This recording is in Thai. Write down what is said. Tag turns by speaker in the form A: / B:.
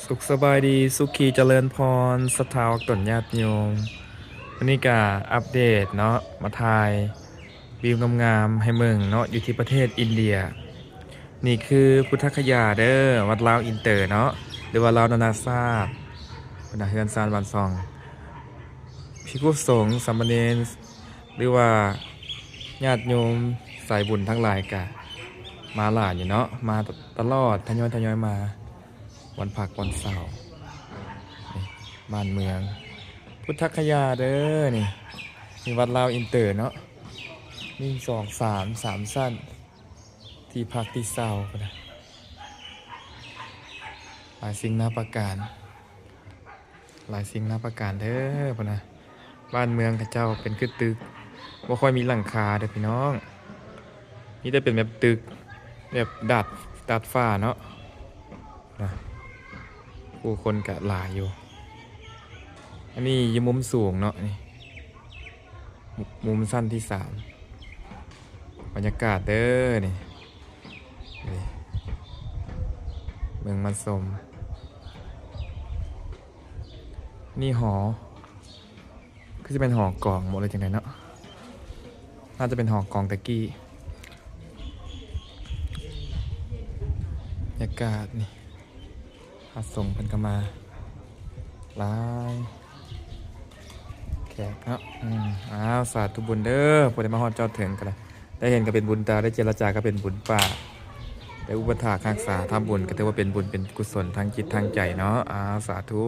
A: สุขสบายดีสุขีเจริญพรสถาวกตนญาติโยมวันนี้ก็อัปเดตเนาะมาถ่ายวิวงามๆให้เมืองเนาะอยู่ที่ประเทศอินเดียนี่คือพุทธคยาเด้อวัดลาวอินเตอร์เนาะหรือว่าลาวนานาชาติเป็นเฮือนซานวันซองภิกษุสงฆ์สามเณรหรือว่าญาติโยมสายบุญทั้งหลายกะมาหลายอยู่เนาะมาตลอดทยอยมาวันผักวันเสาร์นี่บ้านเมือง พุทธคยาเด้อนี่มีวัดลาวอินเตอร์เนาะมีสามสั้นที่พักที่เศร้าก็ได้หลายสิ่งน่าประการหลายสิ่งน่าประการเด้อพะนะบ้านเมืองข้าเจ้าเป็นคือตึกบ่ค่อยมีหลังคาเด้อพี่น้องนี่ได้เป็นแบบตึกแบบดัดฟ้าเนาะนะผู้คนกะหลายอยู่อันนี้อยังมุมสูงเนาะนี่มุมสั้นที่สามบรรยากาศเด้อนี่เมืองมันสมนี่หอคือจะเป็นหอกองหมดเลยจังไงเนาะน่าจะเป็นหอกองตะกี้บรรยากาศนี่พระสงฆ์เพิ่นก็มาหลายแขกเนาะอ้าวสาธุบุญเด้อผู้ใดมาฮอดเจ้าถึงกันเลยได้เห็นก็เป็นบุญตาได้เจรจาก็เป็นบุญป่าได้อุปถากรักษาทำบุญก็ถือว่าเป็นบุญเป็นกุศลทางจิตทางใจเนาะอ้าวสาธุ